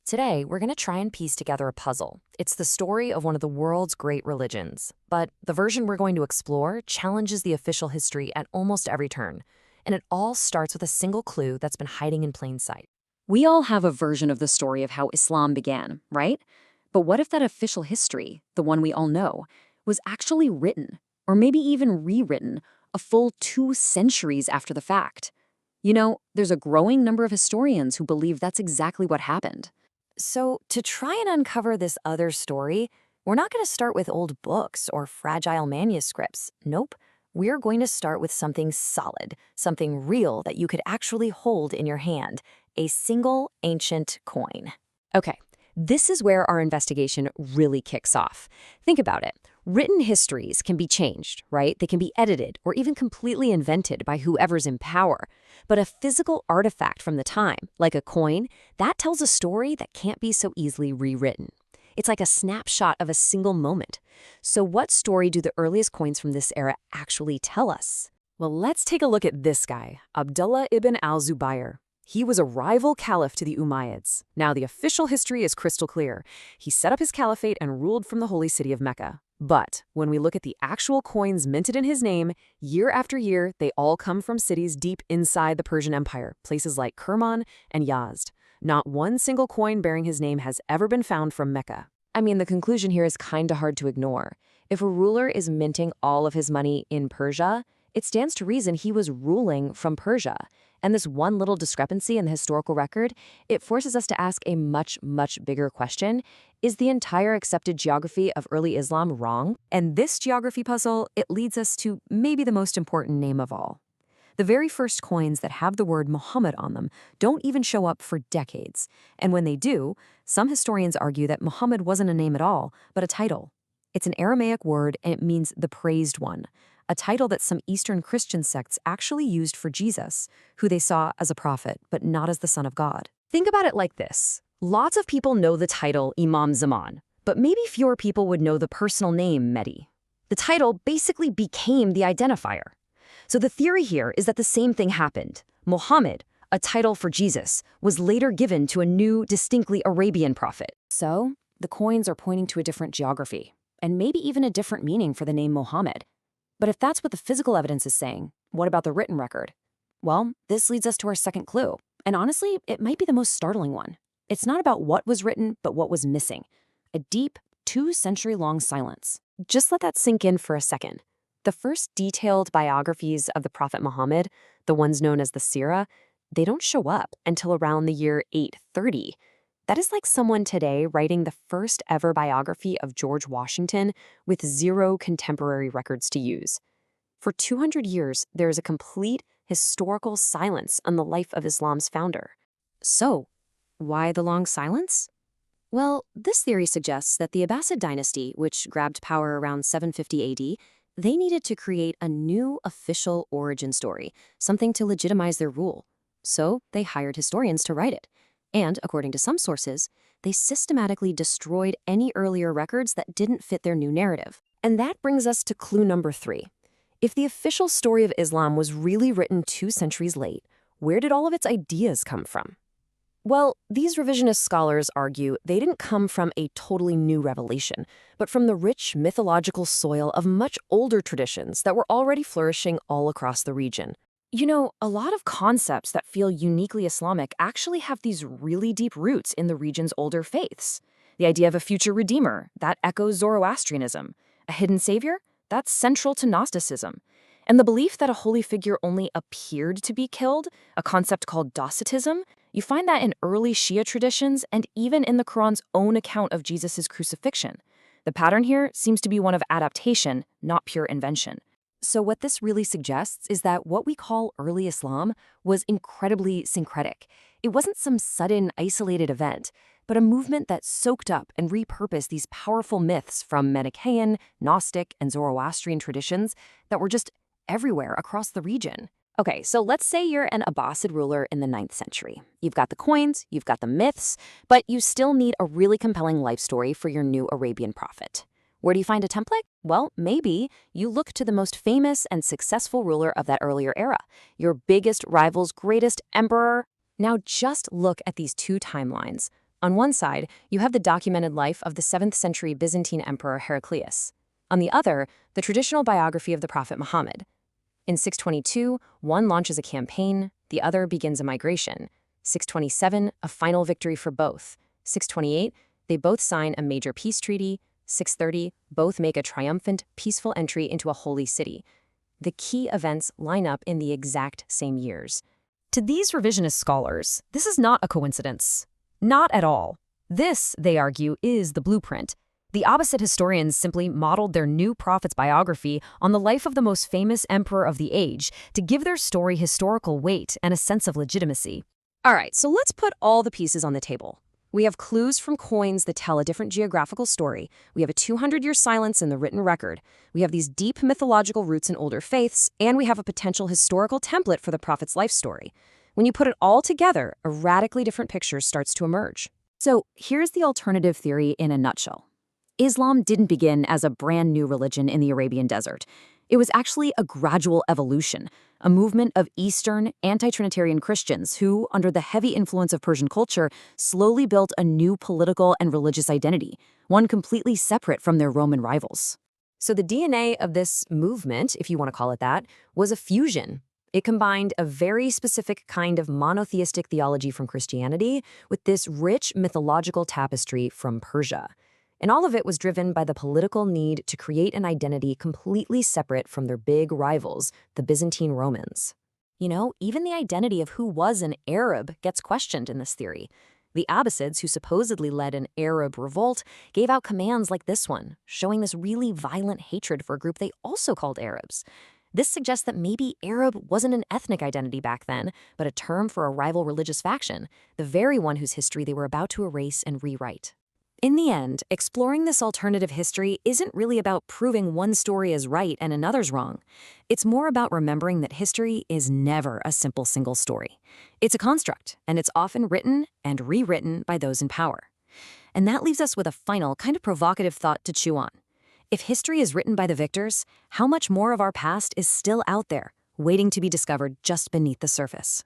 Today, we're going to try and piece together a puzzle. It's the story of one of the world's great religions, but the version we're going to explore challenges the official history at almost every turn. And it all starts with a single clue that's been hiding in plain sight. We all have a version of the story of how Islam began, right? But what if that official history, the one we all know, was actually written, or maybe even rewritten, a full 2 centuries after the fact? There's a growing number of historians who believe that's exactly what happened. So, to try and uncover this other story, we're not going to start with old books or fragile manuscripts. Nope. We're going to start with something solid, something real that you could actually hold in your hand, a single ancient coin. Okay, this is where our investigation really kicks off. Think about it. Written histories can be changed, right? They can be edited or even completely invented by whoever's in power. But a physical artifact from the time, like a coin, that tells a story that can't be so easily rewritten. It's like a snapshot of a single moment. So what story do the earliest coins from this era actually tell us? Well, let's take a look at this guy, Abdullah ibn al-Zubayr. He was a rival caliph to the Umayyads. Now, the official history is crystal clear. He set up his caliphate and ruled from the holy city of Mecca. But when we look at the actual coins minted in his name, year after year, they all come from cities deep inside the Persian Empire, places like Kerman and Yazd. Not one single coin bearing his name has ever been found from Mecca. I mean, the conclusion here is kinda hard to ignore. If a ruler is minting all of his money in Persia, it stands to reason he was ruling from Persia. And this one little discrepancy in the historical record, it forces us to ask a much, much bigger question. Is the entire accepted geography of early Islam wrong? And this geography puzzle, it leads us to maybe the most important name of all. The very first coins that have the word Muhammad on them don't even show up for decades. And when they do, some historians argue that Muhammad wasn't a name at all, but a title. It's an Aramaic word and it means the praised one, a title that some Eastern Christian sects actually used for Jesus, who they saw as a prophet, but not as the Son of God. Think about it like this. Lots of people know the title Imam Zaman, but maybe fewer people would know the personal name Mehdi. The title basically became the identifier. So the theory here is that the same thing happened. Muhammad, a title for Jesus, was later given to a new, distinctly Arabian prophet. So, the coins are pointing to a different geography, and maybe even a different meaning for the name Muhammad. But if that's what the physical evidence is saying, what about the written record? Well, this leads us to our second clue, and honestly, it might be the most startling one. It's not about what was written, but what was missing. A deep, 2-century-long silence. Just let that sink in for a second. The first detailed biographies of the Prophet Muhammad, the ones known as the Sirah, they don't show up until around the year 830. That is like someone today writing the first ever biography of George Washington with 0 contemporary records to use. For 200 years, there is a complete historical silence on the life of Islam's founder. So, why the long silence? Well, this theory suggests that the Abbasid dynasty, which grabbed power around 750 AD, they needed to create a new official origin story, something to legitimize their rule. So they hired historians to write it. And, according to some sources, they systematically destroyed any earlier records that didn't fit their new narrative. And that brings us to clue number 3. If the official story of Islam was really written 2 centuries late, where did all of its ideas come from? Well, these revisionist scholars argue they didn't come from a totally new revelation, but from the rich mythological soil of much older traditions that were already flourishing all across the region. A lot of concepts that feel uniquely Islamic actually have these really deep roots in the region's older faiths. The idea of a future redeemer, that echoes Zoroastrianism. A hidden savior, that's central to Gnosticism. And the belief that a holy figure only appeared to be killed, a concept called Docetism, you find that in early Shia traditions and even in the Quran's own account of Jesus' crucifixion. The pattern here seems to be one of adaptation, not pure invention. So what this really suggests is that what we call early Islam was incredibly syncretic. It wasn't some sudden, isolated event, but a movement that soaked up and repurposed these powerful myths from Manichaean, Gnostic, and Zoroastrian traditions that were just everywhere across the region. Okay, so let's say you're an Abbasid ruler in the 9th century. You've got the coins, you've got the myths, but you still need a really compelling life story for your new Arabian prophet. Where do you find a template? Well, maybe you look to the most famous and successful ruler of that earlier era, your biggest rival's greatest emperor. Now just look at these 2 timelines. On one side, you have the documented life of the 7th century Byzantine emperor Heraclius. On the other, the traditional biography of the prophet Muhammad. In 622, one launches a campaign, the other begins a migration. 627, a final victory for both. 628, they both sign a major peace treaty. 630, both make a triumphant, peaceful entry into a holy city. The key events line up in the exact same years. To these revisionist scholars, this is not a coincidence. Not at all. This, they argue, is the blueprint. The opposite historians simply modeled their new prophet's biography on the life of the most famous emperor of the age to give their story historical weight and a sense of legitimacy. All right, so let's put all the pieces on the table. We have clues from coins that tell a different geographical story. We have a 200-year silence in the written record. We have these deep mythological roots in older faiths, and we have a potential historical template for the prophet's life story. When you put it all together, a radically different picture starts to emerge. So here's the alternative theory in a nutshell. Islam didn't begin as a brand new religion in the Arabian desert. It was actually a gradual evolution, a movement of Eastern, anti-Trinitarian Christians who, under the heavy influence of Persian culture, slowly built a new political and religious identity, one completely separate from their Roman rivals. So the DNA of this movement, if you want to call it that, was a fusion. It combined a very specific kind of monotheistic theology from Christianity with this rich mythological tapestry from Persia. And all of it was driven by the political need to create an identity completely separate from their big rivals, the Byzantine Romans. You know, even the identity of who was an Arab gets questioned in this theory. The Abbasids, who supposedly led an Arab revolt, gave out commands like this one, showing this really violent hatred for a group they also called Arabs. This suggests that maybe Arab wasn't an ethnic identity back then, but a term for a rival religious faction, the very one whose history they were about to erase and rewrite. In the end, exploring this alternative history isn't really about proving one story is right and another's wrong. It's more about remembering that history is never a simple single story. It's a construct, and it's often written and rewritten by those in power. And that leaves us with a final, kind of provocative thought to chew on. If history is written by the victors, how much more of our past is still out there, waiting to be discovered just beneath the surface?